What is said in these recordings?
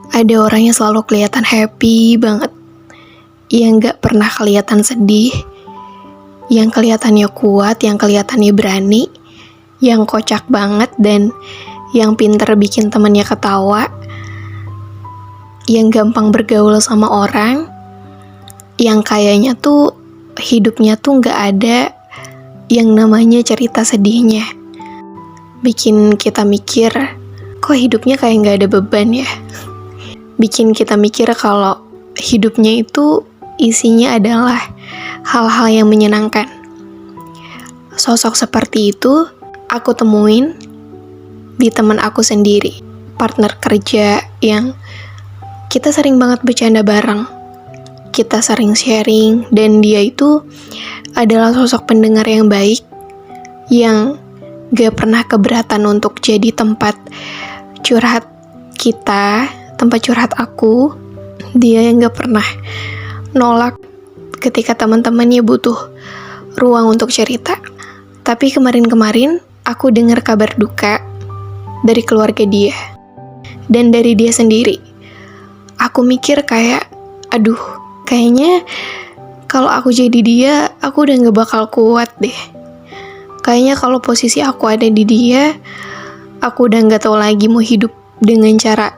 Ada orang yang selalu kelihatan happy banget, yang gak pernah kelihatan sedih, yang kelihatannya kuat, yang kelihatannya berani, yang kocak banget dan yang pinter bikin temennya ketawa, yang gampang bergaul sama orang, yang kayaknya tuh hidupnya tuh gak ada yang namanya cerita sedihnya. Bikin kita mikir, kok hidupnya kayak gak ada beban ya? Bikin kita mikir kalau hidupnya itu isinya adalah hal-hal yang menyenangkan. Sosok seperti itu aku temuin di teman aku sendiri, partner kerja yang kita sering banget bercanda bareng. Kita sering sharing dan dia itu adalah sosok pendengar yang baik yang gak pernah keberatan untuk jadi tempat curhat kita, tempat curhat aku. Dia yang gak pernah nolak ketika teman-temannya butuh ruang untuk cerita. Tapi kemarin-kemarin aku dengar kabar duka dari keluarga dia dan dari dia sendiri. Aku mikir kayak, aduh, kayaknya kalau aku jadi dia, aku udah gak bakal kuat deh. Kayaknya kalau posisi aku ada di dia, aku udah gak tahu lagi mau hidup dengan cara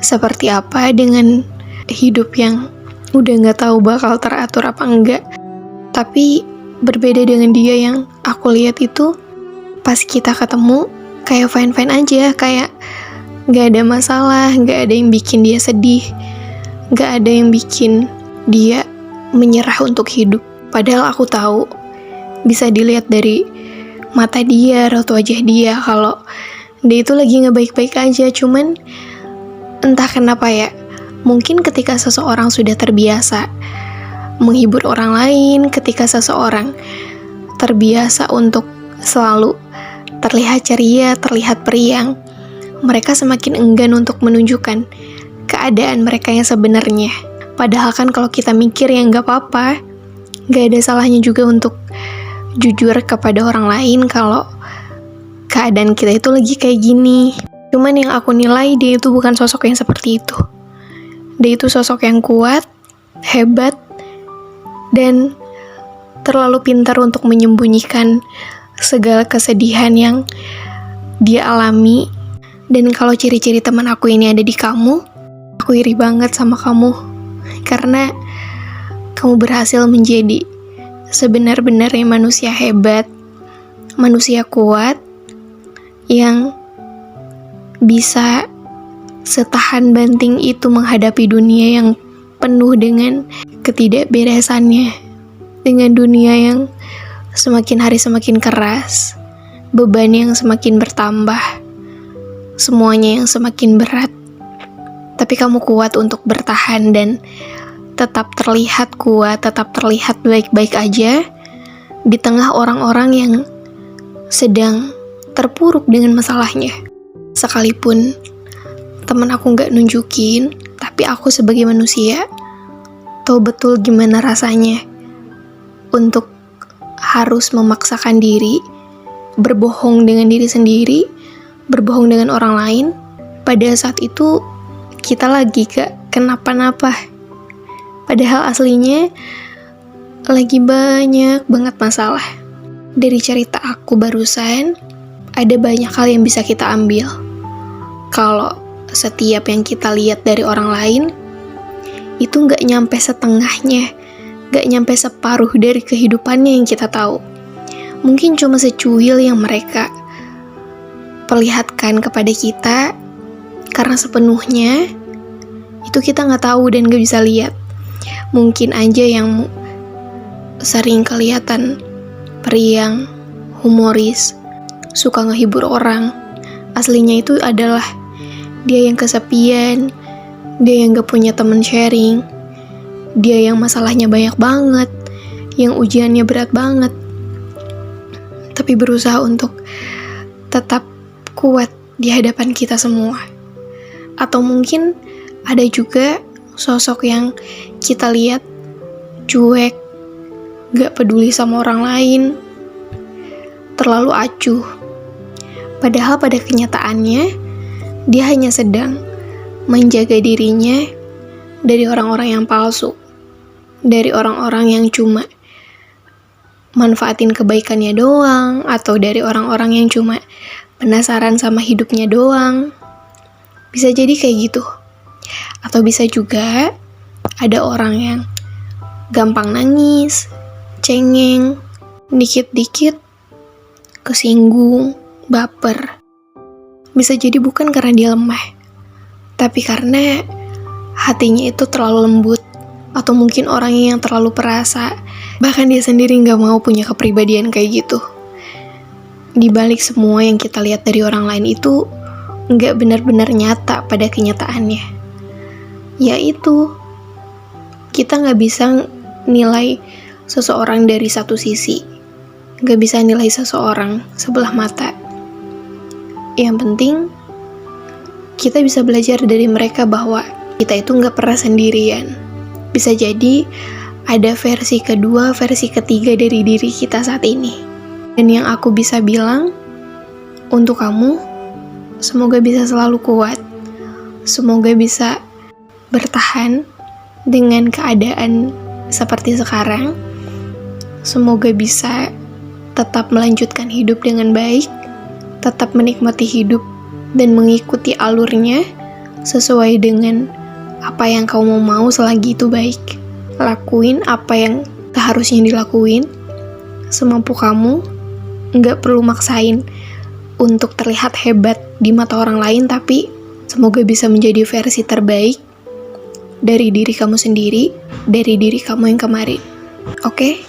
seperti apa, dengan hidup yang udah gak tahu bakal teratur apa enggak. Tapi berbeda dengan dia yang aku lihat itu, pas kita ketemu kayak fine-fine aja, kayak gak ada masalah, gak ada yang bikin dia sedih, gak ada yang bikin dia menyerah untuk hidup. Padahal aku tahu, bisa dilihat dari mata dia, raut wajah dia, kalau dia itu lagi gak baik-baik aja. Cuman entah kenapa ya, mungkin ketika seseorang sudah terbiasa menghibur orang lain, ketika seseorang terbiasa untuk selalu terlihat ceria, terlihat periang, mereka semakin enggan untuk menunjukkan keadaan mereka yang sebenarnya. Padahal kan kalau kita mikir ya gak apa-apa, gak ada salahnya juga untuk jujur kepada orang lain kalau keadaan kita itu lagi kayak gini. Cuman yang aku nilai, dia itu bukan sosok yang seperti itu. Dia itu sosok yang kuat, hebat, dan terlalu pintar untuk menyembunyikan segala kesedihan yang dia alami. Dan kalau ciri-ciri teman aku ini ada di kamu, aku iri banget sama kamu. Karena kamu berhasil menjadi sebenar-benarnya manusia hebat, manusia kuat, yang bisa setahan banting itu menghadapi dunia yang penuh dengan ketidakberesannya, dengan dunia yang semakin hari semakin keras, beban yang semakin bertambah, semuanya yang semakin berat. Tapi kamu kuat untuk bertahan dan tetap terlihat kuat, tetap terlihat baik-baik aja di tengah orang-orang yang sedang terpuruk dengan masalahnya. Sekalipun teman aku gak nunjukin, tapi aku sebagai manusia tahu betul gimana rasanya untuk harus memaksakan diri, berbohong dengan diri sendiri, berbohong dengan orang lain. Pada saat itu kita lagi gak kenapa-napa, padahal aslinya lagi banyak banget masalah. Dari cerita aku barusan, ada banyak hal yang bisa kita ambil. Kalau setiap yang kita lihat dari orang lain itu gak nyampe setengahnya, gak nyampe separuh dari kehidupannya yang kita tahu. Mungkin cuma secuil yang mereka perlihatkan kepada kita, karena sepenuhnya itu kita gak tahu dan gak bisa lihat. Mungkin aja yang sering kelihatan periang, humoris, suka ngehibur orang, aslinya itu adalah dia yang kesepian, dia yang gak punya temen sharing, dia yang masalahnya banyak banget, yang ujiannya berat banget, tapi berusaha untuk tetap kuat di hadapan kita semua. Atau mungkin ada juga sosok yang kita lihat cuek, gak peduli sama orang lain, terlalu acuh. Padahal pada kenyataannya dia hanya sedang menjaga dirinya dari orang-orang yang palsu, dari orang-orang yang cuma manfaatin kebaikannya doang, atau dari orang-orang yang cuma penasaran sama hidupnya doang. Bisa jadi kayak gitu. Atau bisa juga ada orang yang gampang nangis, cengeng, dikit-dikit kesinggung, baper. Bisa jadi bukan karena dia lemah, tapi karena hatinya itu terlalu lembut, atau mungkin orangnya yang terlalu perasa, bahkan dia sendiri gak mau punya kepribadian kayak gitu. Di balik semua yang kita lihat dari orang lain itu gak benar-benar nyata pada kenyataannya. Yaitu, kita gak bisa nilai seseorang dari satu sisi, gak bisa nilai seseorang sebelah mata. Yang penting, kita bisa belajar dari mereka bahwa kita itu gak pernah sendirian. Bisa jadi ada versi kedua, versi ketiga dari diri kita saat ini. Dan yang aku bisa bilang, untuk kamu, semoga bisa selalu kuat. Semoga bisa bertahan dengan keadaan seperti sekarang. Semoga bisa tetap melanjutkan hidup dengan baik, tetap menikmati hidup dan mengikuti alurnya sesuai dengan apa yang kamu mau selagi itu baik. Lakuin apa yang seharusnya dilakuin semampu kamu, nggak perlu maksain untuk terlihat hebat di mata orang lain, tapi semoga bisa menjadi versi terbaik dari diri kamu sendiri, dari diri kamu yang kemarin. Oke?